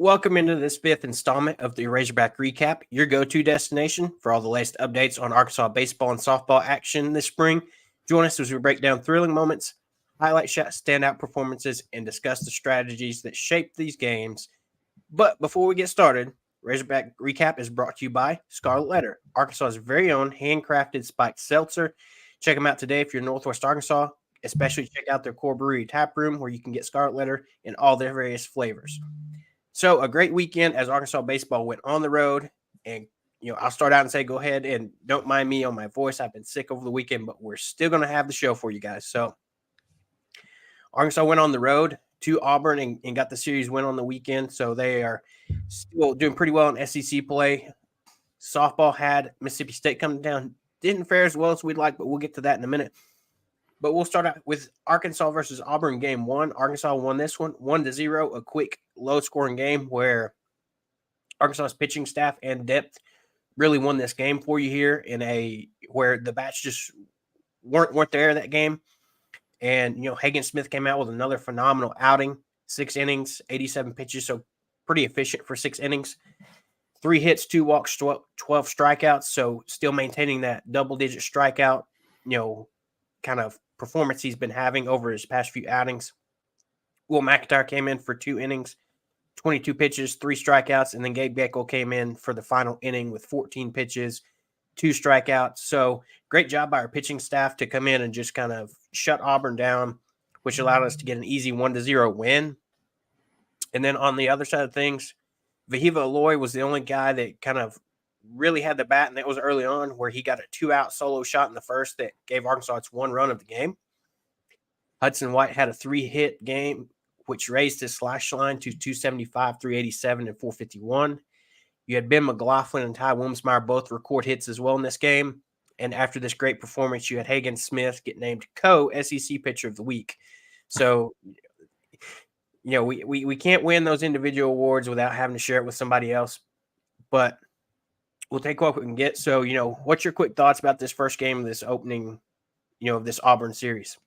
Welcome into this fifth installment of the Razorback Recap, your go-to destination for all the latest updates on Arkansas baseball and softball action this spring. Join us as we break down thrilling moments, highlight standout performances, and discuss the strategies that shape these games. But before we get started, Razorback Recap is brought to you by Scarlet Letter, Arkansas's very own handcrafted spiked seltzer. Check them out today if you're in Northwest Arkansas. Especially check out their core brewery tap room where you can get Scarlet Letter in all their various flavors. So a great weekend as Arkansas baseball went on the road. And, I'll start out and say, go ahead and don't mind me on my voice. I've been sick over the weekend, but we're still going to have the show for you guys. So Arkansas went on the road to Auburn and got the series win on the weekend. So they are still doing pretty well in SEC play. Softball had Mississippi State coming down. Didn't fare as well as we'd like, but we'll get to that in a minute. But we'll start out with Arkansas versus Auburn game one. Arkansas won this one 1-0, a quick, low-scoring game where Arkansas's pitching staff and depth really won this game for you here where the bats just weren't there that game. And, Hagen Smith came out with another phenomenal outing, 6 innings, 87 pitches, so pretty efficient for 6 innings. 3 hits, 2 walks, 12 strikeouts, so still maintaining that double-digit strikeout, kind of performance he's been having over his past few outings. Will McIntyre came in for 2 innings, 22 pitches, 3 strikeouts, and then Gabe Geckel came in for the final inning with 14 pitches, 2 strikeouts. So great job by our pitching staff to come in and just kind of shut Auburn down, which allowed us to get an easy 1-0 win. And then on the other side of things, Vahiva Aloy was the only guy that kind of really had the bat, and that was early on where he got a 2-out solo shot in the first that gave Arkansas its 1 run of the game. Hudson White had a 3-hit game, which raised his slash line to 275, 387, and 451. You had Ben McLaughlin and Ty Wilmsmeyer both record hits as well in this game. And after this great performance, you had Hagen Smith get named co-SEC Pitcher of the Week. So, we can't win those individual awards without having to share it with somebody else. But we'll take what we can get. So, what's your quick thoughts about this first game of this opening, of this Auburn series?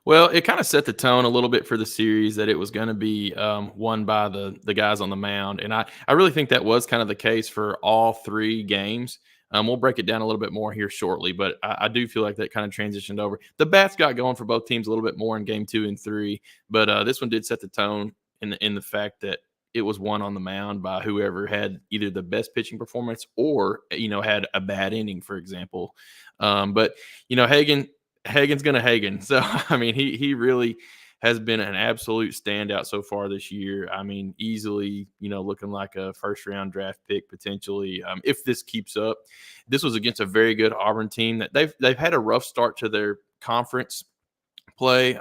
Well, it kind of set the tone a little bit for the series that it was going to be won by the guys on the mound. And I really think that was kind of the case for all 3 games. We'll break it down a little bit more here shortly, but I do feel like that kind of transitioned over. The bats got going for both teams a little bit more in game 2 and 3, but this one did set the tone in the fact that it was won on the mound by whoever had either the best pitching performance or, had a bad inning, for example. But Hagen's going to Hagen. So, I mean, he really has been an absolute standout so far this year. I mean, easily, looking like a first-round draft pick potentially if this keeps up. This was against a very good Auburn team that they've had a rough start to their conference play.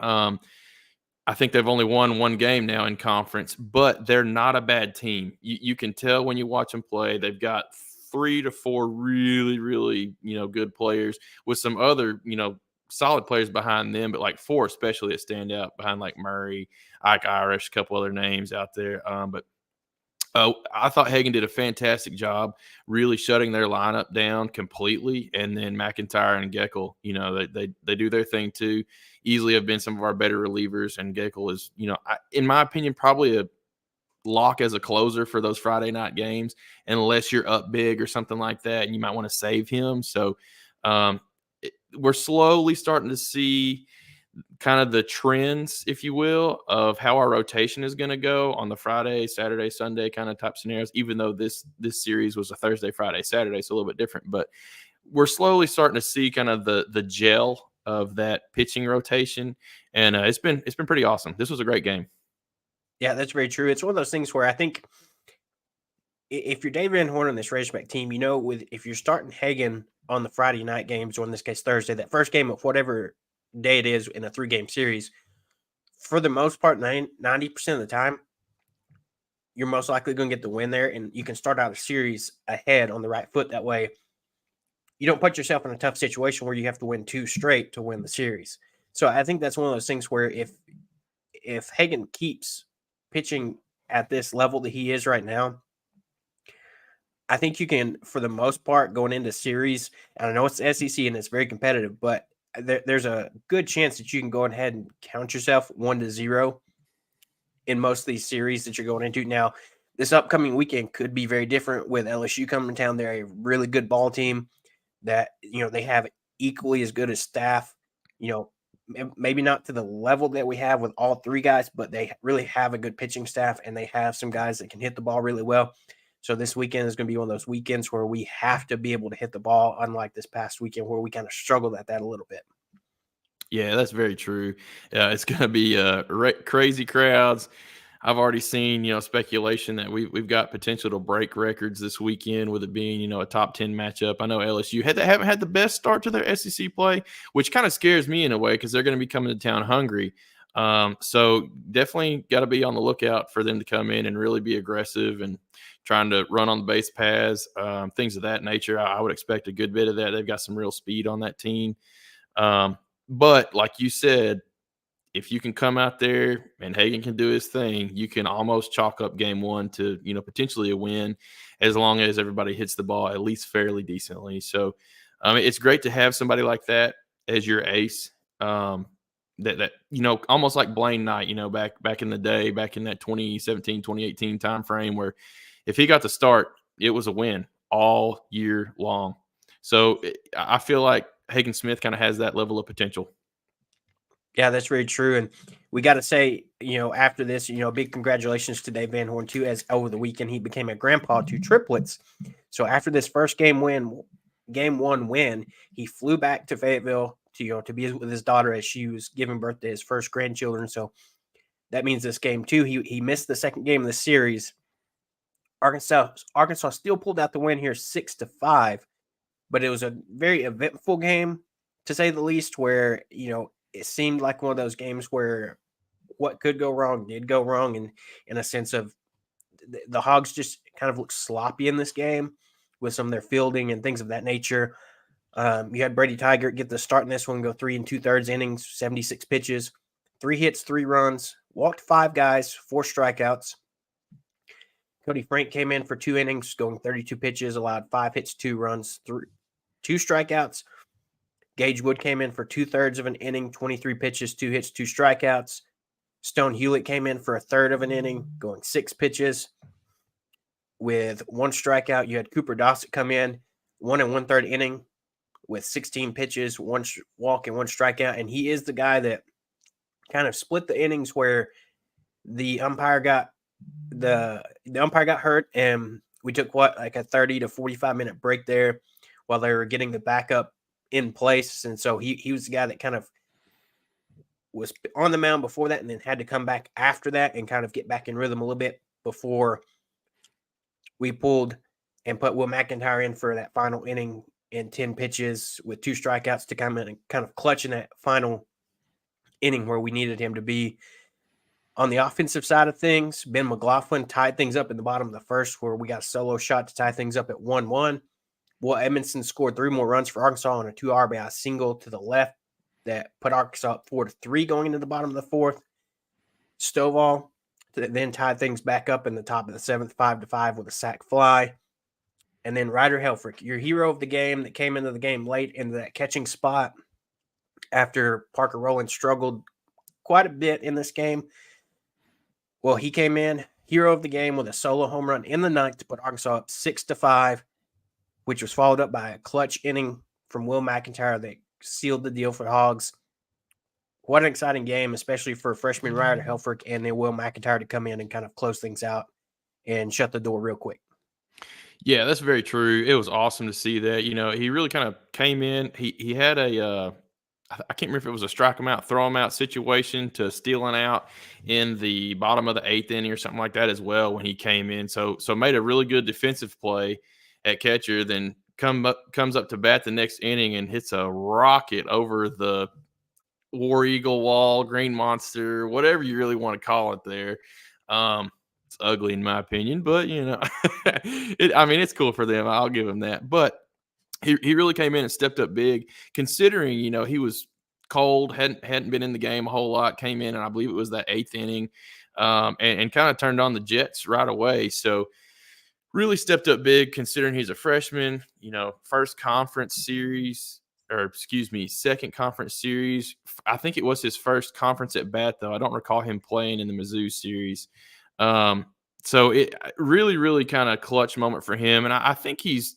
I think they've only won 1 game now in conference, but they're not a bad team. You can tell when you watch them play. They've got 3 to 4 really, really, good players with some other, solid players behind them, but like 4 especially that stand out behind like Murray, Ike Irish, a couple other names out there. But I thought Hagen did a fantastic job really shutting their lineup down completely. And then McIntyre and Geckel, they do their thing too. Easily have been some of our better relievers. And Geckel is, in my opinion, probably a lock as a closer for those Friday night games, unless you're up big or something like that, and you might want to save him. So we're slowly starting to see kind of the trends, if you will, of how our rotation is going to go on the Friday, Saturday, Sunday kind of type scenarios, even though this series was a Thursday, Friday, Saturday, so a little bit different. But we're slowly starting to see kind of the gel of that pitching rotation, and it's been pretty awesome. This was a great game. Yeah, that's very true. It's one of those things where I think if you're David Van Horn on this Razorback team, if you're starting Hagen on the Friday night games, or in this case Thursday, that first game of whatever day it is in a 3-game series, for the most part, 90% of the time, you're most likely going to get the win there, and you can start out a series ahead on the right foot. That way, you don't put yourself in a tough situation where you have to win 2 straight to win the series. So I think that's one of those things where if Hagen keeps pitching at this level that he is right now, I think you can, for the most part, going into series, and I know it's the SEC and it's very competitive, but there's a good chance that you can go ahead and count yourself 1-0 in most of these series that you're going into. Now, this upcoming weekend could be very different with LSU coming to town. They're a really good ball team that, they have equally as good as staff, maybe not to the level that we have with all three guys, but they really have a good pitching staff and they have some guys that can hit the ball really well. So this weekend is going to be one of those weekends where we have to be able to hit the ball, unlike this past weekend where we kind of struggled at that a little bit. Yeah, that's very true. It's going to be crazy crowds. I've already seen, speculation that we've got potential to break records this weekend with it being, a top 10 matchup. I know LSU haven't had the best start to their SEC play, which kind of scares me in a way because they're going to be coming to town hungry. So definitely got to be on the lookout for them to come in and really be aggressive and trying to run on the base paths, things of that nature. I would expect a good bit of that. They've got some real speed on that team. But like you said, if you can come out there and Hagan can do his thing, you can almost chalk up game one to, potentially a win as long as everybody hits the ball at least fairly decently. So it's great to have somebody like that as your ace. That almost like Blaine Knight, back in the day, back in that 2017, 2018 time frame where if he got to start, it was a win all year long. So I feel like Hagan Smith kind of has that level of potential. Yeah, that's very true. And we got to say, after this, big congratulations to Dave Van Horn, too, as over the weekend he became a grandpa to triplets. So after this first game one win, he flew back to Fayetteville to be with his daughter as she was giving birth to his first grandchildren. So that means this game, too, he missed the second game of the series. Arkansas still pulled out the win here 6-5, but it was a very eventful game, to say the least, where, it seemed like one of those games where what could go wrong did go wrong, and in a sense of the Hogs just kind of looked sloppy in this game with some of their fielding and things of that nature. You had Brady Tiger get the start in this one, go 3 2/3 innings, 76 pitches, 3 hits, 3 runs, walked 5 guys, 4 strikeouts. Cody Frank came in for 2 innings, going 32 pitches, allowed 5 hits, 2 runs, 2 strikeouts. Gage Wood came in for 2/3 of an inning, 23 pitches, 2 hits, 2 strikeouts. Stone Hewlett came in for a third of an inning, going 6 pitches with 1 strikeout. You had Cooper Dossett come in, 1 1/3 inning with 16 pitches, 1 walk, and 1 strikeout. And he is the guy that kind of split the innings where the umpire got hurt, and we took like a 30 to 45 minute break there while they were getting the backup in place. And so he was the guy that kind of was on the mound before that and then had to come back after that and kind of get back in rhythm a little bit before we pulled and put Will McIntyre in for that final inning in 10 pitches with 2 strikeouts to come in and kind of clutch in that final inning where we needed him to be. On the offensive side of things, Ben McLaughlin tied things up in the bottom of the first where we got a solo shot to tie things up at 1-1. Will Edmondson scored 3 more runs for Arkansas on a 2 RBI single to the left that put Arkansas up 4-3 going into the bottom of the fourth. Stovall then tied things back up in the top of the seventh, 5-5 with a sac fly. And then Ryder Helfrich, your hero of the game that came into the game late into that catching spot after Parker Rowland struggled quite a bit in this game. Well, he came in, hero of the game, with a solo home run in the ninth to put Arkansas up 6-5. Which was followed up by a clutch inning from Will McIntyre that sealed the deal for Hogs. What an exciting game, especially for freshman Ryder Helfrich and then Will McIntyre to come in and kind of close things out and shut the door real quick. Yeah, that's very true. It was awesome to see that. He really kind of came in. He had I can't remember if it was a strike him out, throw him out situation to stealing out in the bottom of the 8th inning or something like that as well when he came in. So made a really good defensive play at catcher, then comes up to bat the next inning and hits a rocket over the War Eagle wall, Green Monster, whatever you really want to call it there. It's ugly in my opinion, but it's cool for them. I'll give him that. But he really came in and stepped up big, considering, he was cold, hadn't been in the game a whole lot, came in, and I believe it was that 8th inning, and kind of turned on the Jets right away. So really stepped up big considering he's a freshman, second conference series. I think it was his first conference at bat, though. I don't recall him playing in the Mizzou series. So it really, really kind of clutch moment for him, and I think he's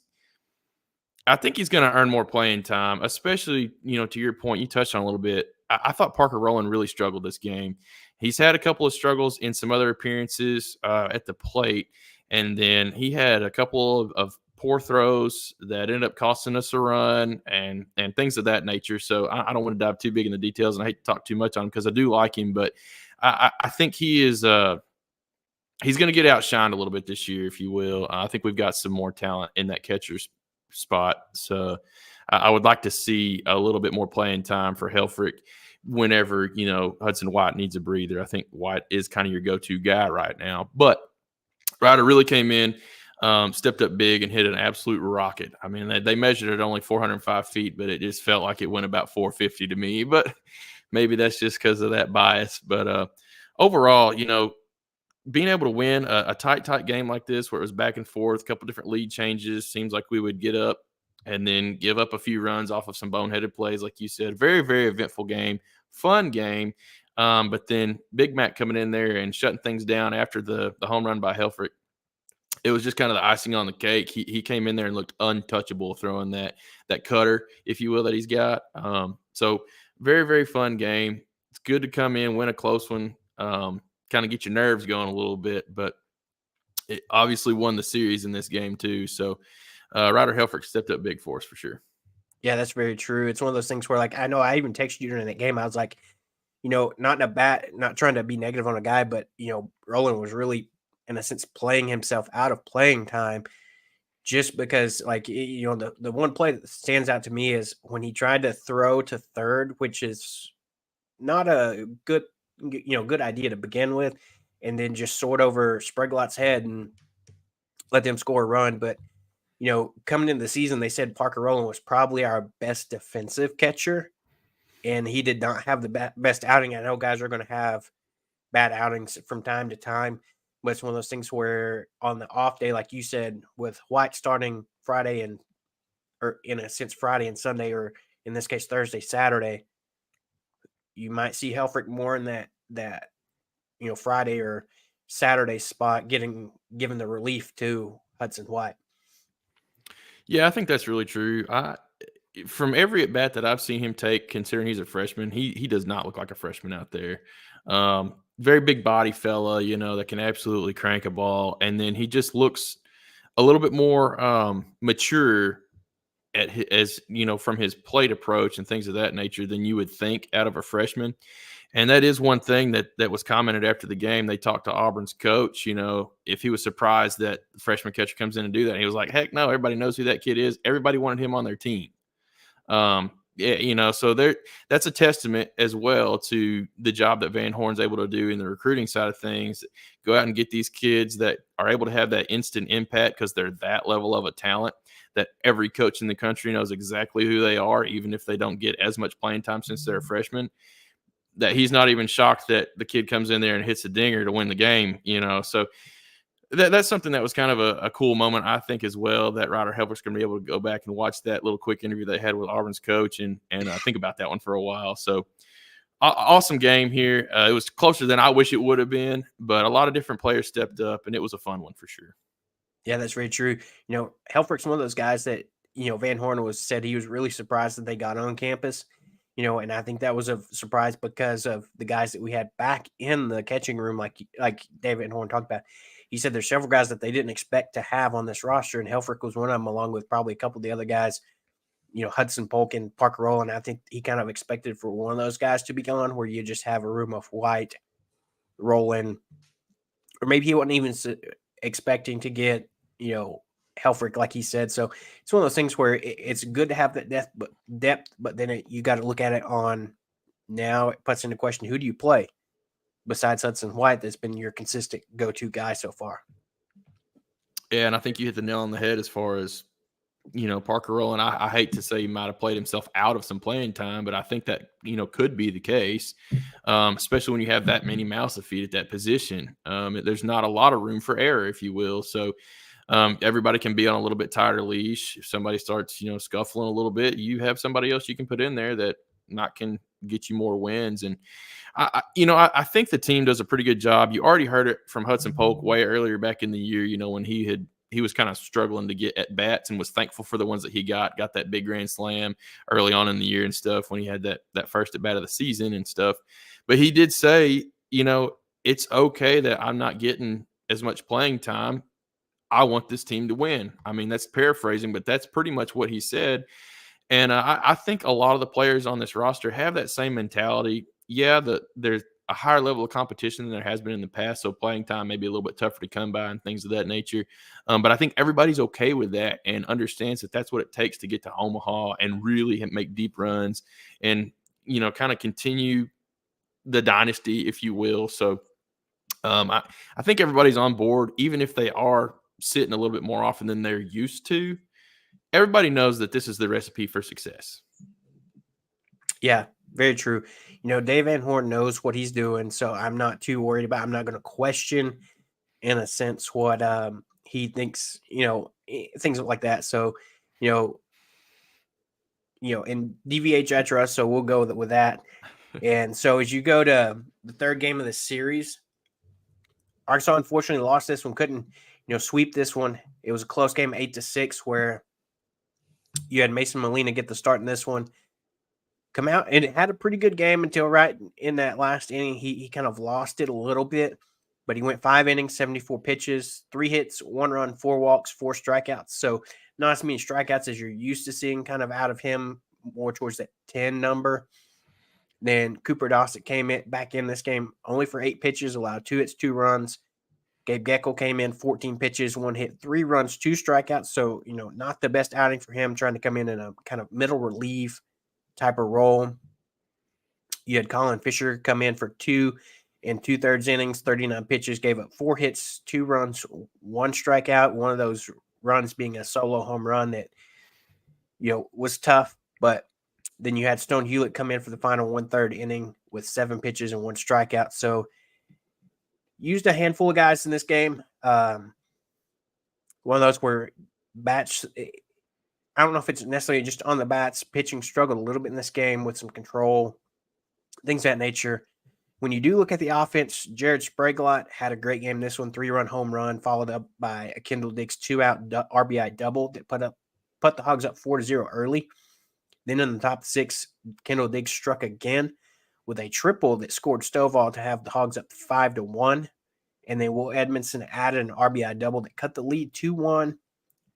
going to earn more playing time, especially, to your point, you touched on a little bit. I thought Parker Rowland really struggled this game. He's had a couple of struggles in some other appearances at the plate, and then he had a couple of poor throws that ended up costing us a run and things of that nature. So I don't want to dive too big in the details, and I hate to talk too much on him because I do like him, but I think he is he's going to get outshined a little bit this year, if you will. I think we've got some more talent in that catcher's spot. So I would like to see a little bit more playing time for Helfrich whenever, Hudson White needs a breather. I think White is kind of your go-to guy right now. But Ryder really came in, stepped up big and hit an absolute rocket. I mean, they measured it only 405 feet, but it just felt like it went about 450 to me. But maybe that's just because of that bias. But overall, being able to win a tight game like this, where it was back and forth, a couple different lead changes, seems like we would get up and then give up a few runs off of some boneheaded plays, like you said. Very, very eventful game, fun game. But then Big Mac coming in there and shutting things down after the home run by Helfrich. It was just kind of the icing on the cake. He came in there and looked untouchable, throwing that cutter, if you will, that he's got. So very, very fun game. It's good to come in, win a close one. Kind of get your nerves going a little bit, but it obviously won the series in this game too. So Ryder Helfrich stepped up big for us for sure. Yeah, that's very true. It's one of those things where, like, I know I even texted you during that game. I was like, not trying to be negative on a guy, but Roland was really, in a sense, playing himself out of playing time, just because, like, the one play that stands out to me is when he tried to throw to third, which is not a good idea to begin with, and then just soared over Spreglot's head and let them score a run. But coming into the season, they said Parker Rowland was probably our best defensive catcher, and he did not have the best outing. I know guys are going to have bad outings from time to time, but it's one of those things where on the off day, like you said, with White starting Friday or in a sense Friday and Sunday, or in this case Thursday, Saturday, you might see Helfrich more in that Friday or Saturday spot, giving the relief to Hudson White. Yeah, I think that's really true. From every at bat that I've seen him take, considering he's a freshman, he does not look like a freshman out there. Very big body fella, that can absolutely crank a ball, and then he just looks a little bit more mature from his plate approach and things of that nature than you would think out of a freshman. And that is one thing that was commented after the game. They talked to Auburn's coach, if he was surprised that the freshman catcher comes in and do that. And he was like, heck no, everybody knows who that kid is. Everybody wanted him on their team. So that's a testament as well to the job that Van Horn's able to do in the recruiting side of things. Go out and get these kids that are able to have that instant impact because they're that level of a talent that every coach in the country knows exactly who they are, even if they don't get as much playing time since they're a freshman. That he's not even shocked that the kid comes in there and hits a dinger to win the game, So that's something that was kind of a cool moment, I think, as well, that Ryder Helfrich's going to be able to go back and watch that little quick interview they had with Auburn's coach and think about that one for a while. So awesome game here. It was closer than I wish it would have been, but a lot of different players stepped up, and it was a fun one for sure. Yeah, that's very true. Helfrich's one of those guys that, Van Horn said he was really surprised that they got on campus, and I think that was a surprise because of the guys that we had back in the catching room, like David Horn talked about. He said there's several guys that they didn't expect to have on this roster, and Helfrich was one of them, along with probably a couple of the other guys, Hudson Polk and Parker Rowland. I think he kind of expected for one of those guys to be gone, where you just have a room of White, Rowland, or maybe he wasn't even expecting to get, Helfrich, like he said. So it's one of those things where it's good to have that depth, but then you got to look at it on now. It puts into question, who do you play besides Hudson White that's been your consistent go-to guy so far? Yeah, and I think you hit the nail on the head as far as, Parker Rowland. I hate to say he might have played himself out of some playing time, but I think that, could be the case, especially when you have that many mouths to feed at that position. There's not a lot of room for error, if you will. So everybody can be on a little bit tighter leash. If somebody starts, scuffling a little bit, you have somebody else you can put in there that can get you more wins. And I think the team does a pretty good job. You already heard it from Hudson Polk way earlier back in the year, when he was kind of struggling to get at bats and was thankful for the ones that he got that big grand slam early on in the year and stuff when he had that first at bat of the season and stuff. But he did say, it's okay that I'm not getting as much playing time. I want this team to win. I mean, that's paraphrasing, but that's pretty much what he said. And I think a lot of the players on this roster have that same mentality. Yeah, there's a higher level of competition than there has been in the past, so playing time may be a little bit tougher to come by and things of that nature. But I think everybody's okay with that and understands that that's what it takes to get to Omaha and really make deep runs and, kind of continue the dynasty, if you will. So I think everybody's on board, even if they are sitting a little bit more often than they're used to. Everybody knows that this is the recipe for success. Yeah, very true. Dave Van Horn knows what he's doing, so I'm not too worried about. I'm not going to question, in a sense, what he thinks. Things like that. So, in DVH I trust, so we'll go with that. And so, as you go to the third game of the series, Arkansas unfortunately lost this one. Couldn't sweep this one. It was a close game, 8-6, where you had Mason Molina get the start in this one. Come out and it had a pretty good game until right in that last inning. He kind of lost it a little bit, but he went 5 innings, 74 pitches, 3 hits, 1 run, 4 walks, 4 strikeouts. So not as many strikeouts as you're used to seeing kind of out of him, more towards that 10 number. Then Cooper Dossett came back in this game only for 8 pitches, allowed 2 hits, 2 runs. Gabe Geckel came in 14 pitches, 1 hit, 3 runs, 2 strikeouts. So, not the best outing for him, trying to come in a kind of middle relief type of role. You had Colin Fisher come in for 2 2/3 innings, 39 pitches, gave up 4 hits, 2 runs, 1 strikeout. One of those runs being a solo home run that, was tough. But then you had Stone Hewlett come in for the final 1/3 inning with 7 pitches and 1 strikeout. So used a handful of guys in this game. One of those where bats, I don't know if it's necessarily just on the bats. Pitching struggled a little bit in this game with some control, things of that nature. When you do look at the offense, Jared Spraglott had a great game. This one, 3-run home run, followed up by a Kendall Diggs 2-out RBI double that put the Hogs up 4-0 early. Then in the top 6, Kendall Diggs struck again with a triple that scored Stovall to have the Hogs up 5-1. And then Will Edmondson added an RBI double that cut the lead 2-1.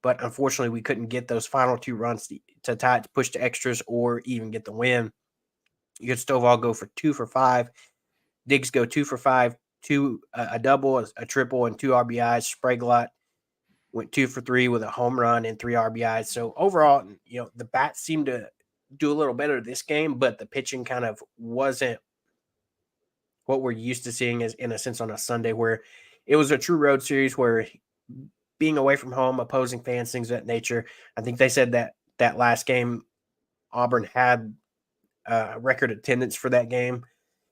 But unfortunately, we couldn't get those final 2 runs to tie it, to push to extras, or even get the win. You get Stovall go for 2 for 5. Diggs go 2 for 5, a double, a triple, and 2 RBIs. Spraglott went 2 for 3 with a home run and 3 RBIs. So overall, the bats seemed to do a little better this game, but the pitching kind of wasn't what we're used to seeing, as in a sense, on a Sunday, where it was a true road series where being away from home, opposing fans, things of that nature. I think they said that last game, Auburn had record attendance for that game,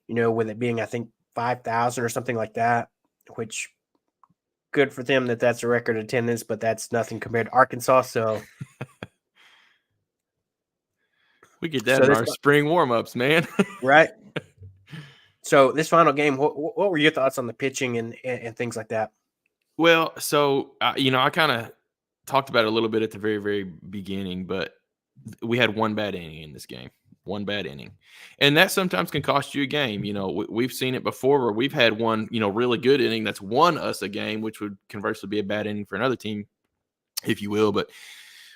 with it being, I think, 5,000 or something like that, which good for them that's a record attendance, but that's nothing compared to Arkansas. So we get that in our spring warm-ups, man. Right. So this final game, what were your thoughts on the pitching and things like that? Well, so, I kind of talked about it a little bit at the very, very beginning, but we had 1 bad inning in this game, 1 bad inning. And that sometimes can cost you a game. We've seen it before where we've had one, really good inning that's won us a game, which would conversely be a bad inning for another team, if you will. But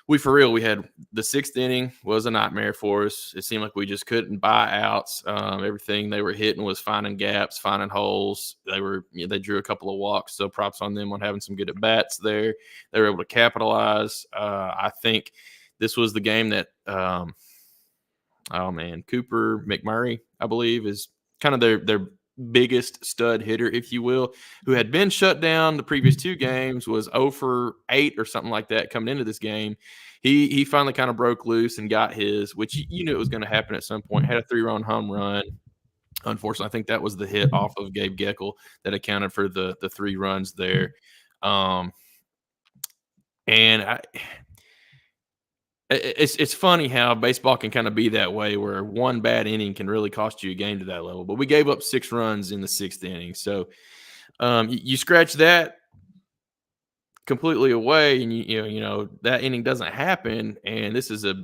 we had the 6th inning was a nightmare for us. It seemed like we just couldn't buy outs. Everything they were hitting was finding gaps, finding holes. They drew a couple of walks, so props on them on having some good at bats there. They were able to capitalize. I think this was the game that, Cooper McMurray, I believe, is kind of their biggest stud hitter, if you will, who had been shut down the previous 2 games, was 0 for 8 or something like that coming into this game. He finally kind of broke loose and got his, which you knew it was going to happen at some point. Had a 3-run home run. Unfortunately, I think that was the hit off of Gabe Geckel that accounted for the 3 runs there. And It's funny how baseball can kind of be that way, where one bad inning can really cost you a game to that level. But we gave up 6 runs in the 6th inning, so you scratch that completely away, and you know that inning doesn't happen, and this is a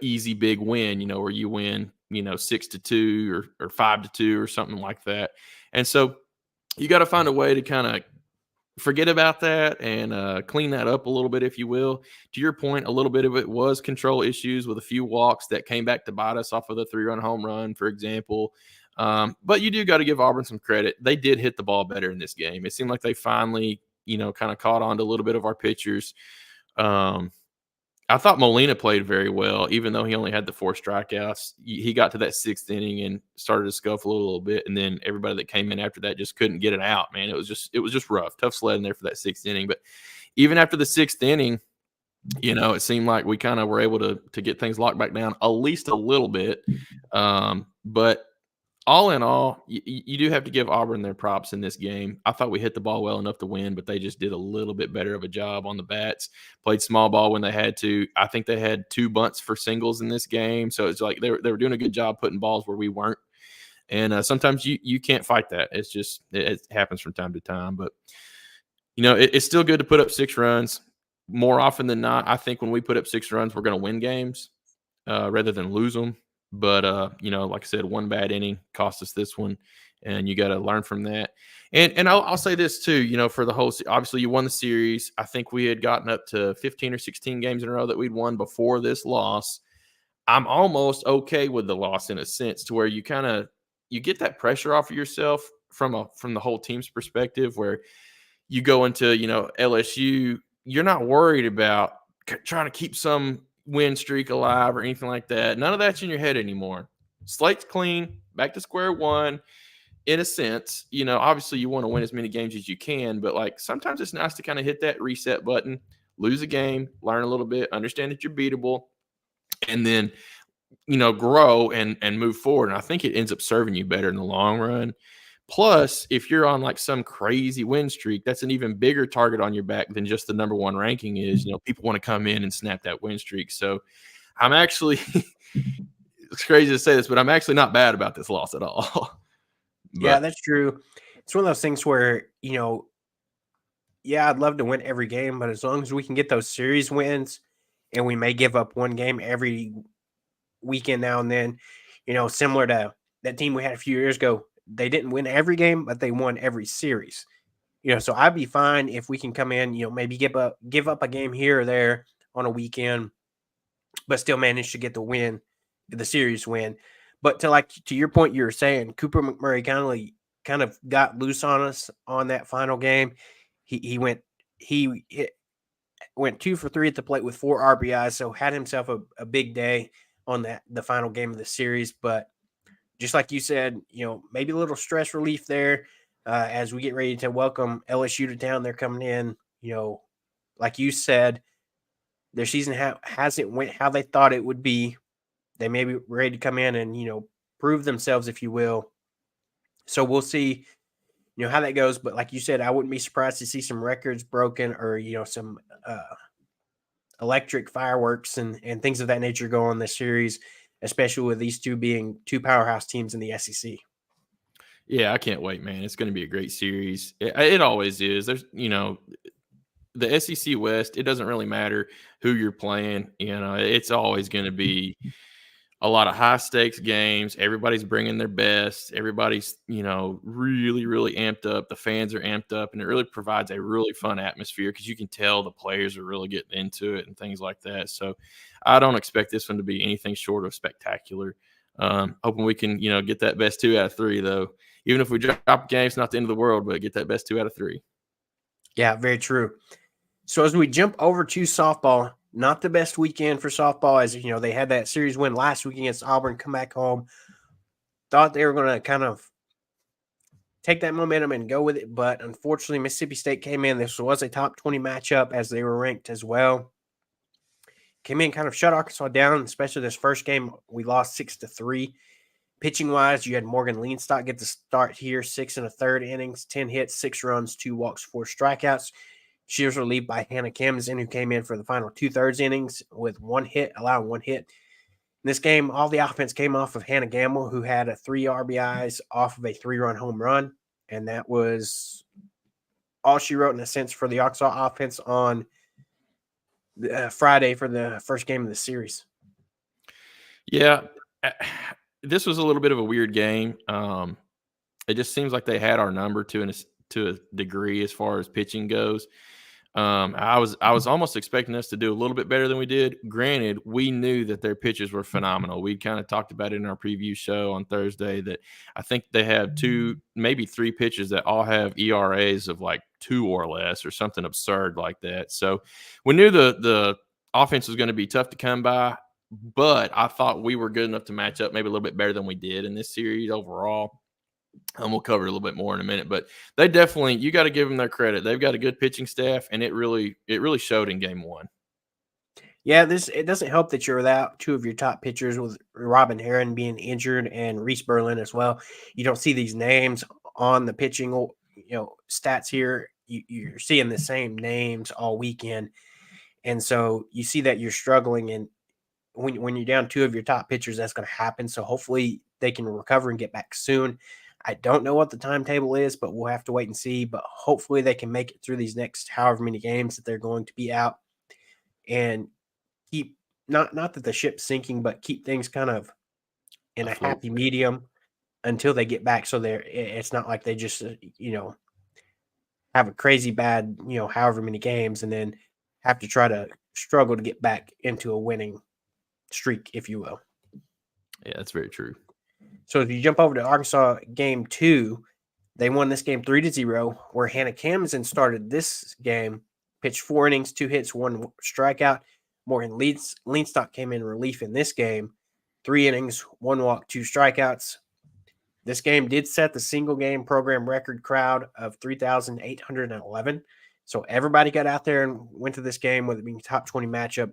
easy big win, where you win 6-2 or 5-2 or something like that. And so you got to find a way to kind of forget about that and clean that up a little bit, if you will. To your point, a little bit of it was control issues with a few walks that came back to bite us off of the 3-run home run, for example. But you do got to give Auburn some credit. They did hit the ball better in this game. It seemed like they finally, kind of caught on to a little bit of our pitchers. I thought Molina played very well, even though he only had the 4 strikeouts. He got to that 6th inning and started to scuffle a little bit, and then everybody that came in after that just couldn't get it out. Man, it was just rough, tough sledding there for that 6th inning. But even after the 6th inning, it seemed like we kind of were able to get things locked back down at least a little bit. But all in all, you do have to give Auburn their props in this game. I thought we hit the ball well enough to win, but they just did a little bit better of a job on the bats. Played small ball when they had to. I think they had 2 bunts for singles in this game, so it's like they were doing a good job putting balls where we weren't. And sometimes you can't fight that. It's just it happens from time to time. But it's still good to put up 6 runs. More often than not, I think when we put up 6 runs, we're going to win games rather than lose them. But, like I said, one bad inning cost us this one, and you got to learn from that. And I'll say this too, for the whole – obviously you won the series. I think we had gotten up to 15 or 16 games in a row that we'd won before this loss. I'm almost okay with the loss in a sense, to where you get that pressure off of yourself from the whole team's perspective, where you go into, LSU, you're not worried about trying to keep some – win streak alive or anything like that. None of that's in your head anymore. Slate's clean, back to square one. In a sense, obviously you want to win as many games as you can, but like sometimes it's nice to kind of hit that reset button, lose a game, learn a little bit, understand that you're beatable, and then grow and move forward. And I think it ends up serving you better in the long run. Plus, if you're on like some crazy win streak, that's an even bigger target on your back than just the number 1 ranking is. People want to come in and snap that win streak. So I'm actually, it's crazy to say this, but I'm actually not bad about this loss at all. Yeah, that's true. It's one of those things where, I'd love to win every game, but as long as we can get those series wins, and we may give up one game every weekend now and then, similar to that team we had a few years ago. They didn't win every game, but they won every series. So I'd be fine if we can come in, maybe give up a game here or there on a weekend, but still manage to get the series win. But to your point, you were saying Cooper McMurray kind of got loose on us on that final game. He went 2 for 3 at the plate with 4 RBIs, so had himself a big day on the final game of the series. But just like you said, maybe a little stress relief there as we get ready to welcome LSU to town. They're coming in, like you said, their season hasn't went how they thought it would be. They may be ready to come in and, prove themselves, if you will. So we'll see, how that goes. But like you said, I wouldn't be surprised to see some records broken or, some electric fireworks and things of that nature go on this series, especially with these two being 2 powerhouse teams in the SEC. Yeah, I can't wait, man. It's going to be a great series. It always is. There's, the SEC West, it doesn't really matter who you're playing. It's always going to be a lot of high stakes games. Everybody's bringing their best. Everybody's, really, really amped up. The fans are amped up, and it really provides a really fun atmosphere because you can tell the players are really getting into it and things like that. So I don't expect this one to be anything short of spectacular. Hoping we can, get that best 2 out of 3, though. Even if we drop a game, it's not the end of the world, but get that best 2 out of 3. Yeah, very true. So as we jump over to softball, not the best weekend for softball, as they had that series win last week against Auburn, come back home. Thought they were going to kind of take that momentum and go with it, but unfortunately Mississippi State came in. This was a top 20 matchup as they were ranked as well. Came in, kind of shut Arkansas down, especially this first game. We lost 6-3. Pitching wise, you had Morgan Leanstock get the start here, 6 1/3 innings, 10 hits, 6 runs, 2 walks, 4 strikeouts. She was relieved by Hannah Camden, who came in for the final 2/3 innings with 1 hit, allowing 1 hit. In this game, all the offense came off of Hannah Gamble, who had a 3 RBIs off of a 3-run home run. And that was all she wrote in a sense for the Arkansas offense on Friday for the first game of the series. Yeah, this was a little bit of a weird game. It just seems like they had our number to a degree as far as pitching goes. I was almost expecting us to do a little bit better than we did. Granted, we knew that their pitches were phenomenal. We kind of talked about it in our preview show on Thursday that I think they have 2, maybe 3 pitches that all have ERAs of like 2 or less or something absurd like that. So we knew the offense was going to be tough to come by, but I thought we were good enough to match up maybe a little bit better than we did in this series overall. We'll cover it a little bit more in a minute, but they definitely, you got to give them their credit. They've got a good pitching staff, and it really showed in game 1. Yeah, it doesn't help that you're without 2 of your top pitchers with Robin Heron being injured and Reese Berlin as well. You don't see these names on the pitching, stats here. You're seeing the same names all weekend, and so you see that you're struggling. And when you're down 2 of your top pitchers, that's going to happen. So hopefully they can recover and get back soon. I don't know what the timetable is, but we'll have to wait and see. But hopefully they can make it through these next however many games that they're going to be out and keep not that the ship's sinking, but keep things kind of in a happy medium until they get back. So it's not like they just have a crazy bad however many games and then have to try to struggle to get back into a winning streak, if you will. Yeah, that's very true. So if you jump over to Arkansas game 2, they won this game 3-0, where Hannah Camden started this game, pitched 4 innings, 2 hits, 1 strikeout. Morgan Leanstock came in relief in this game, 3 innings, 1 walk, 2 strikeouts. This game did set the single game program record crowd of 3,811. So everybody got out there and went to this game with it being a top 20 matchup.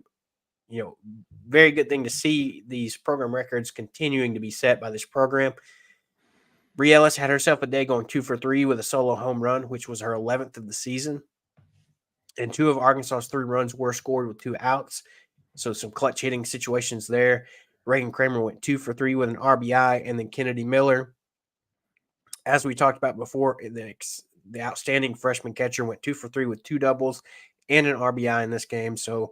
Very good thing to see these program records continuing to be set by this program. Bree Ellis had herself a day going 2 for 3 with a solo home run, which was her 11th of the season. And 2 of Arkansas's 3 runs were scored with 2 outs. So some clutch hitting situations there. Reagan Kramer went 2 for 3 with an RBI, and then Kennedy Miller, as we talked about before, the outstanding freshman catcher went 2 for 3 with 2 doubles and an RBI in this game. So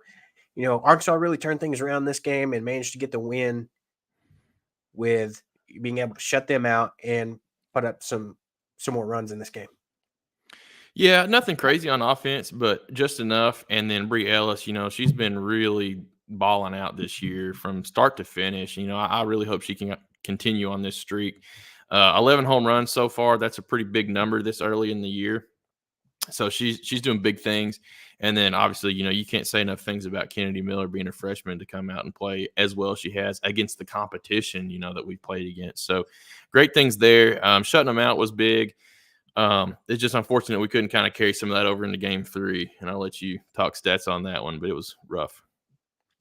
Arkansas really turned things around this game and managed to get the win with being able to shut them out and put up some more runs in this game. Yeah, nothing crazy on offense, but just enough. And then Bree Ellis, she's been really balling out this year from start to finish. I really hope she can continue on this streak. 11 home runs so far. That's a pretty big number this early in the year. So she's doing big things. And then obviously, you can't say enough things about Kennedy Miller being a freshman to come out and play as well as she has against the competition, that we played against. So great things there. Shutting them out was big. It's just unfortunate we couldn't kind of carry some of that over into game 3. And I'll let you talk stats on that one, but it was rough.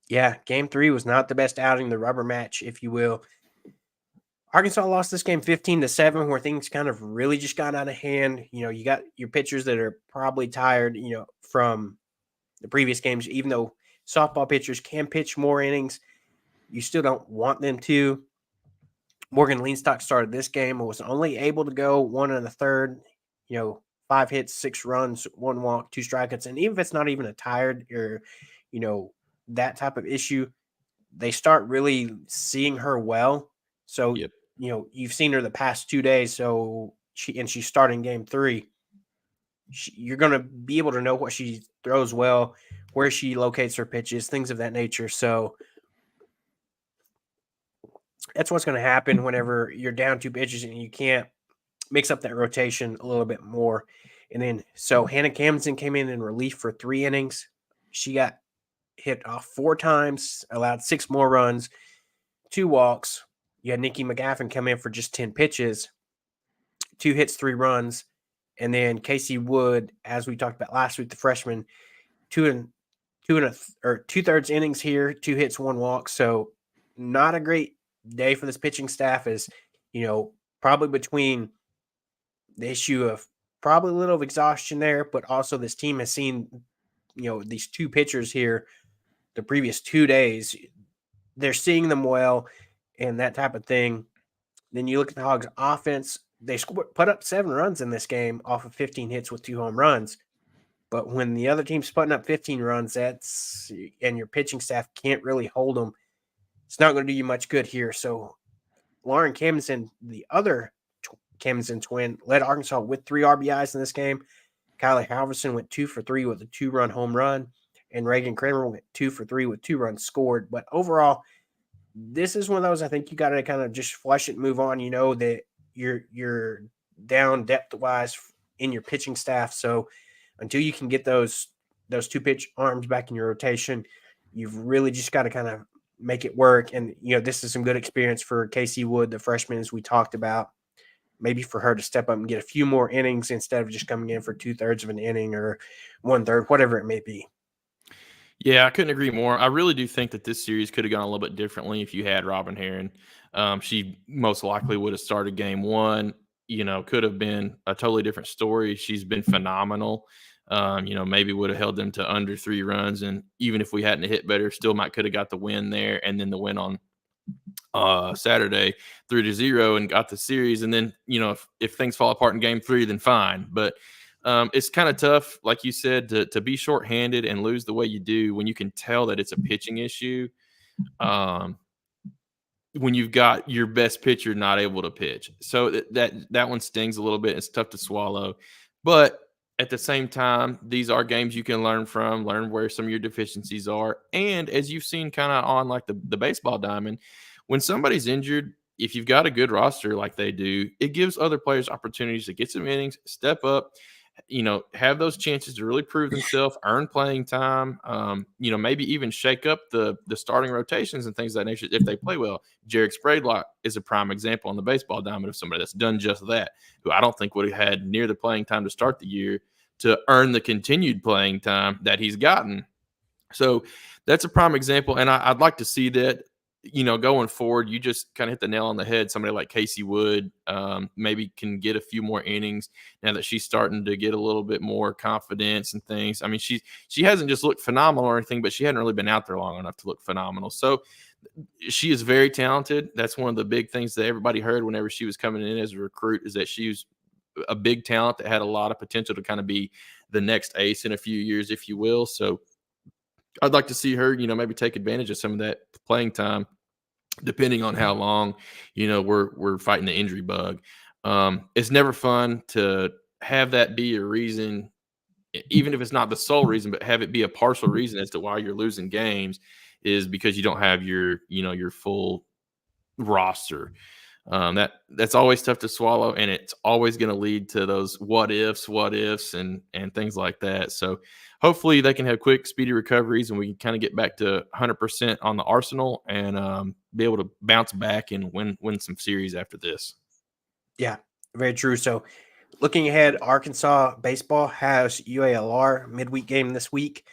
Yeah, game 3 was not the best outing, the rubber match, if you will. Arkansas lost this game 15-7, where things kind of really just got out of hand. You got your pitchers that are probably tired, from the previous games. Even though softball pitchers can pitch more innings, you still don't want them to. Morgan Leanstock started this game and was only able to go 1 1/3, 5 hits, 6 runs, 1 walk, 2 strikeouts. And even if it's not even a tired or, that type of issue, they start really seeing her well. So, Yep. You've seen her the past 2 days. So she's starting game 3. You're going to be able to know what she throws well, where she locates her pitches, things of that nature. So that's what's going to happen whenever you're down 2 pitches and you can't mix up that rotation a little bit more. And then, so Hannah Camden came in relief for 3 innings. She got hit off 4 times, allowed 6 more runs, 2 walks. You had Nikki McGaffin come in for just 10 pitches, 2 hits, 3 runs. And then Casey Wood, as we talked about last week, the freshman, 2 2/3 innings here, 2 hits, 1 walk. So not a great day for this pitching staff, as probably between the issue of probably a little of exhaustion there, but also this team has seen, these two pitchers here the previous 2 days. They're seeing them well and that type of thing. Then you look at the Hogs offense, they put up 7 runs in this game off of 15 hits with 2 home runs. But when the other team's putting up 15 runs, and your pitching staff can't really hold them, it's not going to do you much good here. So Lauren Camden, the other Camden twin, led Arkansas with 3 RBIs in this game. Kylie Halverson went 2 for 3 with a 2-run home run, and Reagan Kramer went 2 for 3 with 2 runs scored. But overall, this is one of those I think you got to kind of just flush it and move on. You know that you're down depth wise in your pitching staff, so until you can get those 2 pitch arms back in your rotation, you've really just got to kind of make it work. And this is some good experience for Casey Wood, the freshman, as we talked about. Maybe for her to step up and get a few more innings instead of just coming in for 2/3 of an inning or 1/3, whatever it may be. Yeah, I couldn't agree more. I really do think that this series could have gone a little bit differently if you had Robin Herron. She most likely would have started game 1. Could have been a totally different story. She's been phenomenal. Maybe would have held them to under 3 runs. And even if we hadn't hit better, still could have got the win there. And then the win on Saturday 3-0 and got the series. And then, if things fall apart in game 3, then fine. But it's kind of tough, like you said, to be shorthanded and lose the way you do when you can tell that it's a pitching issue. When you've got your best pitcher not able to pitch. So that one stings a little bit. It's tough to swallow. But at the same time, these are games you can learn from, learn where some of your deficiencies are. And as you've seen kind of on like the baseball diamond, when somebody's injured, if you've got a good roster like they do, it gives other players opportunities to get some innings, step up, have those chances to really prove themselves, earn playing time, maybe even shake up the starting rotations and things of that nature if they play well. Jarek Spradelock is a prime example on the baseball diamond of somebody that's done just that, who I don't think would have had near the playing time to start the year to earn the continued playing time that he's gotten. So that's a prime example, and I'd like to see that. Going forward, you just kind of hit the nail on the head. Somebody like Casey Wood maybe can get a few more innings now that she's starting to get a little bit more confidence and things. I mean, she hasn't just looked phenomenal or anything, but she hadn't really been out there long enough to look phenomenal. So she is very talented. That's one of the big things that everybody heard whenever she was coming in as a recruit, is that she was a big talent that had a lot of potential to kind of be the next ace in a few years, if you will. So I'd like to see her, maybe take advantage of some of that playing time, depending on how long, we're fighting the injury bug. It's never fun to have that be a reason, even if it's not the sole reason, but have it be a partial reason as to why you're losing games, is because you don't have your full roster. That's always tough to swallow, and it's always going to lead to those what ifs and things like that. So hopefully they can have quick, speedy recoveries, and we can kind of get back to 100% on the arsenal and be able to bounce back and win some series after this. Yeah, very true. So looking ahead, Arkansas baseball has UALR midweek game this week,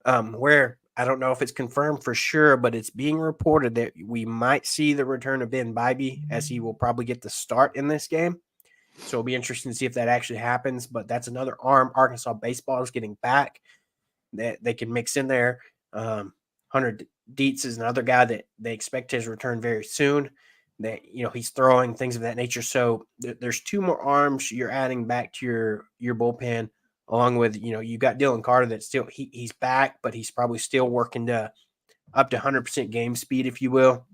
where I don't know if it's confirmed for sure, but it's being reported that we might see the return of Ben Bybee, as he will probably get the start in this game. So it'll be interesting to see if that actually happens. But that's another arm Arkansas baseball is getting back that they can mix in there. Hunter Dietz is another guy that they expect his return very soon. That he's throwing, things of that nature. So there's 2 more arms you're adding back to your bullpen. Along with, you've got Dylan Carter that's still he's back, but he's probably still working to up to 100% game speed, if you will.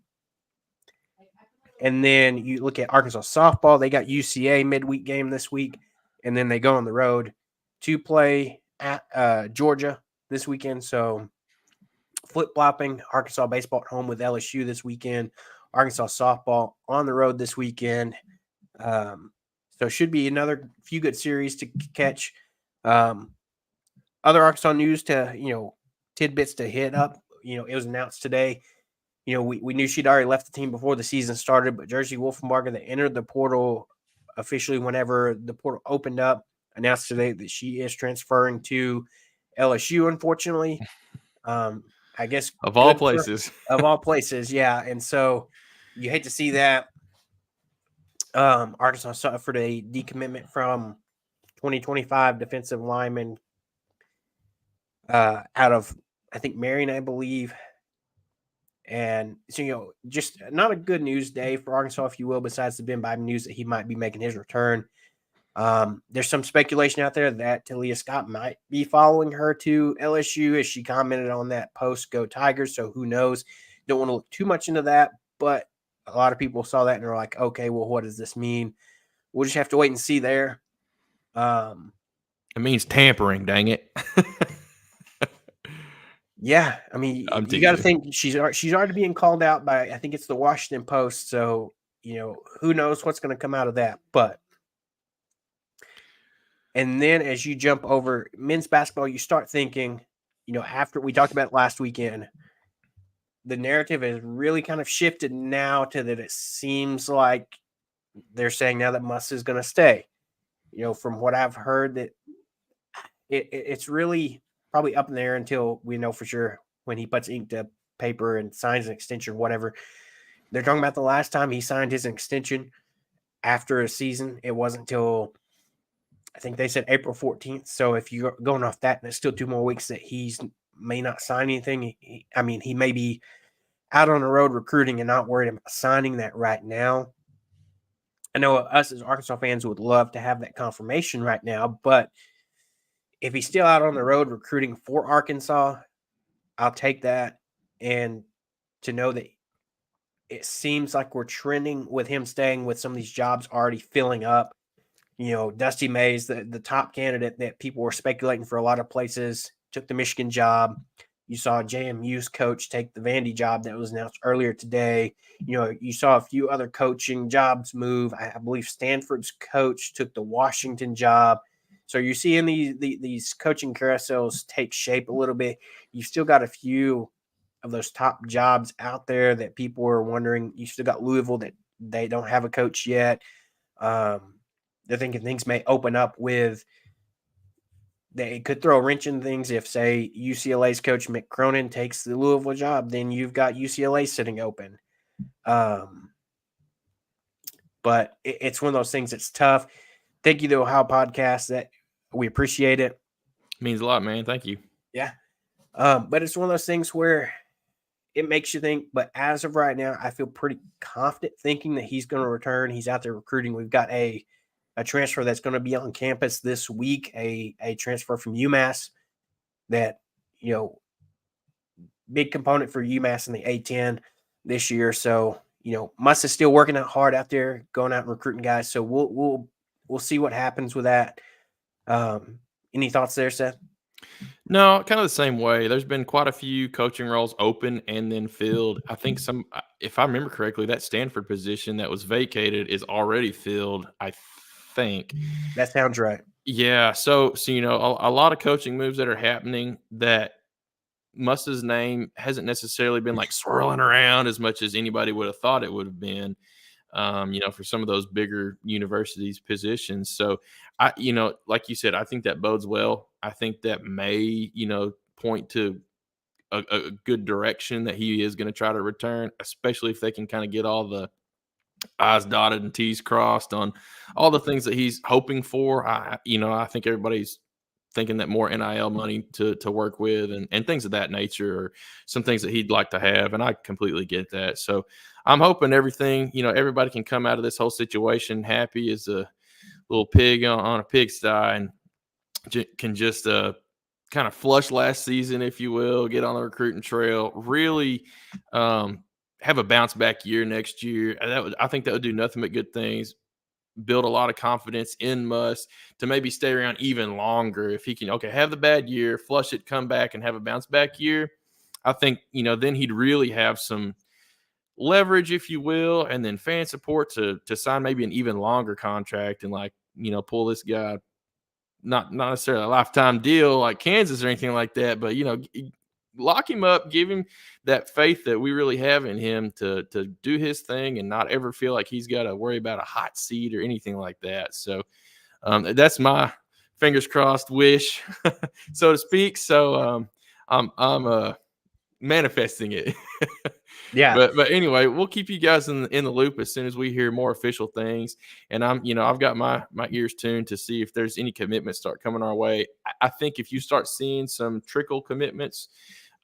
And then you look at Arkansas softball; they got UCA midweek game this week, and then they go on the road to play at Georgia this weekend. So flip flopping, Arkansas baseball at home with LSU this weekend, Arkansas softball on the road this weekend. So should be another few good series to catch. Other Arkansas news to, tidbits to hit up. It was announced today. We knew she'd already left the team before the season started, but Jersey Wolfenbarger, that entered the portal officially whenever the portal opened up, announced today that she is transferring to LSU, unfortunately. I guess of all places. Of all places, yeah. And so you hate to see that. Arkansas suffered a decommitment from 2025 defensive lineman out of, I think, Marion, I believe. And so, just not a good news day for Arkansas, if you will, besides the Ben Biden news that he might be making his return. There's some speculation out there that Talia Scott might be following her to LSU, as she commented on that post, "Go Tigers." So who knows? Don't want to look too much into that, but a lot of people saw that and are like, okay, well, what does this mean? We'll just have to wait and see there. It means tampering, dang it. Yeah, I mean, you got to think she's already being called out by, I think it's the Washington Post. So, who knows what's going to come out of that. But, and then as you jump over men's basketball, you start thinking, after we talked about it last weekend, the narrative has really kind of shifted now to that it seems like they're saying now that Muss is going to stay. From what I've heard, that it's really probably up in the air until we know for sure when he puts ink to paper and signs an extension, whatever. They're talking about the last time he signed his extension after a season. It wasn't until, I think they said April 14th. So if you're going off that, and there's still 2 more weeks that he's may not sign anything. He may be out on the road recruiting and not worried about signing that right now. I know us as Arkansas fans would love to have that confirmation right now, but if he's still out on the road recruiting for Arkansas, I'll take that. And to know that it seems like we're trending with him staying, with some of these jobs already filling up. Dusty Mays, the top candidate that people were speculating for a lot of places, took the Michigan job. You saw JMU's coach take the Vandy job that was announced earlier today. You saw a few other coaching jobs move. I believe Stanford's coach took the Washington job. So you're seeing these coaching carousels take shape a little bit. You've still got a few of those top jobs out there that people are wondering. You still got Louisville that they don't have a coach yet. They're thinking things may open up with – they could throw a wrench in things if, say, UCLA's coach Mick Cronin takes the Louisville job. Then you've got UCLA sitting open. But it's one of those things that's tough. Thank you, though, How Podcast. That we appreciate it. Means a lot, man. Thank you. Yeah. But it's one of those things where it makes you think. But as of right now, I feel pretty confident thinking that he's going to return. He's out there recruiting. We've got a transfer that's going to be on campus this week, a transfer from UMass that, big component for UMass in the A-10 this year. So, Muss is still working out hard out there, going out and recruiting guys. So we'll see what happens with that. Any thoughts there, Seth? No, kind of the same way. There's been quite a few coaching roles open and then filled. I think if I remember correctly, that Stanford position that was vacated is already filled, I think. That sounds right. Yeah. So a lot of coaching moves that are happening that Muss's name hasn't necessarily been like swirling around as much as anybody would have thought it would have been, for some of those bigger universities positions. So like you said, I think that bodes well. I think that may, point to a good direction that he is going to try to return, especially if they can kind of get all the I's dotted and T's crossed on all the things that he's hoping for. I think everybody's thinking that more NIL money to work with and things of that nature, or some things that he'd like to have. And I completely get that. So I'm hoping everything, everybody can come out of this whole situation happy as a little pig on a pigsty and can just kind of flush last season, if you will, get on the recruiting trail, really have a bounce back year next year. I think that would do nothing but good things. Build a lot of confidence in Muss to maybe stay around even longer. If he can, have the bad year, flush it, come back and have a bounce back year, I think, then he'd really have some leverage, if you will, and then fan support to sign maybe an even longer contract and pull this guy, not necessarily a lifetime deal like Kansas or anything like that, but, lock him up, give him that faith that we really have in him to do his thing and not ever feel like he's got to worry about a hot seat or anything like that. So that's my fingers crossed wish, so to speak. So I'm manifesting it. Yeah. But anyway, we'll keep you guys in the loop as soon as we hear more official things. And I've got my ears tuned to see if there's any commitments start coming our way. I think if you start seeing some trickle commitments,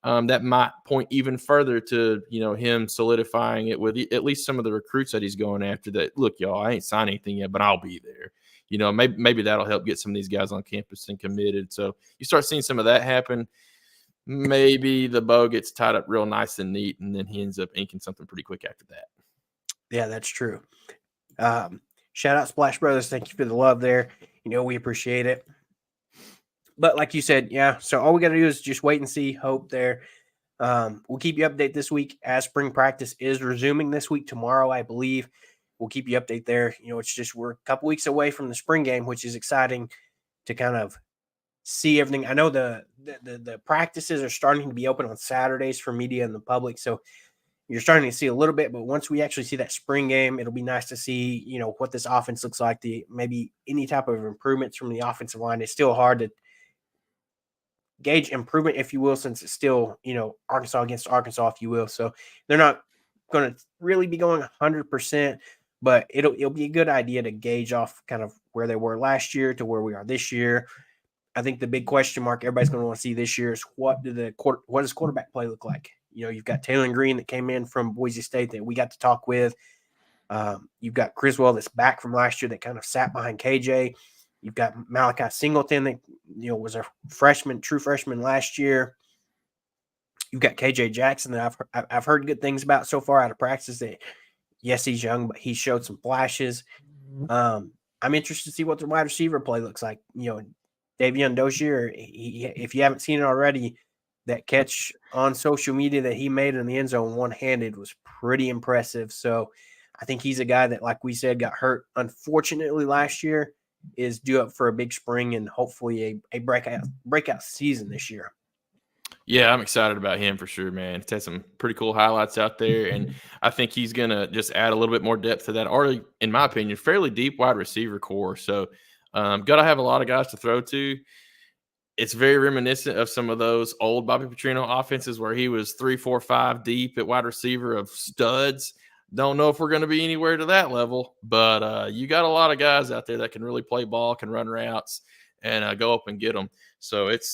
that might point even further to him solidifying it with at least some of the recruits that he's going after. That, look, y'all, I ain't signed anything yet, but I'll be there. Maybe that'll help get some of these guys on campus and committed. So you start seeing some of that happen. Maybe the bow gets tied up real nice and neat, and then he ends up inking something pretty quick after that. Yeah, that's true. Shout out Splash Brothers. Thank you for the love there. We appreciate it. But like you said, yeah, so all we got to do is just wait and see, hope there. We'll keep you updated this week as spring practice is resuming this week. Tomorrow, I believe. We'll keep you updated there. It's just we're a couple weeks away from the spring game, which is exciting to kind of see everything. I know the practices are starting to be open on Saturdays for media and the public, so you're starting to see a little bit. But once we actually see that spring game, it'll be nice to see what this offense looks like. Maybe any type of improvements from the offensive line. It's still hard to gauge improvement, if you will, since it's still Arkansas against Arkansas, if you will. So they're not going to really be going 100%, but it'll be a good idea to gauge off kind of where they were last year to where we are this year. I think the big question mark everybody's going to want to see this year is what does quarterback play look like? You've got Taylor Green that came in from Boise State that we got to talk with. You've got Criswell that's back from last year that kind of sat behind KJ. You've got Malachi Singleton that was a true freshman last year. You've got KJ Jackson that I've heard good things about so far out of practice. That yes, he's young, but he showed some flashes. I'm interested to see what the wide receiver play looks like. Davion Dozier, if you haven't seen it already, that catch on social media that he made in the end zone one-handed was pretty impressive. So I think he's a guy that, like we said, got hurt unfortunately last year, is due up for a big spring and hopefully a breakout season this year. Yeah, I'm excited about him for sure, man. He's had some pretty cool highlights out there, and I think he's going to just add a little bit more depth to that already, in my opinion, fairly deep wide receiver core. So got to have a lot of guys to throw to. It's very reminiscent of some of those old Bobby Petrino offenses where he was 3, 4, 5 deep at wide receiver of studs. Don't know if we're going to be anywhere to that level, but you got a lot of guys out there that can really play ball, can run routes, and go up and get them. So it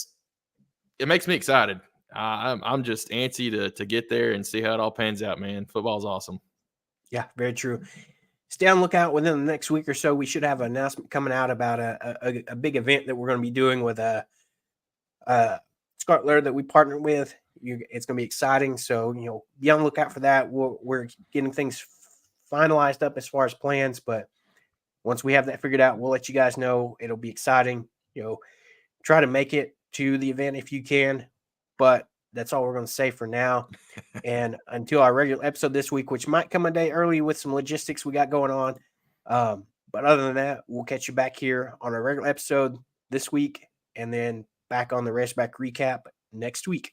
makes me excited. I'm just antsy to get there and see how it all pans out, man. Football's awesome. Yeah, very true. Stay on the lookout within the next week or so. We should have an announcement coming out about a big event that we're going to be doing with Scartler that we partnered with. It's going to be exciting. So, be on the lookout for that. We're getting things finalized up as far as plans, but once we have that figured out, we'll let you guys know. It'll be exciting. Try to make it to the event if you can, but that's all we're going to say for now. And until our regular episode this week, which might come a day early with some logistics we got going on. But other than that, we'll catch you back here on our regular episode this week and then back on the Razorback Recap next week.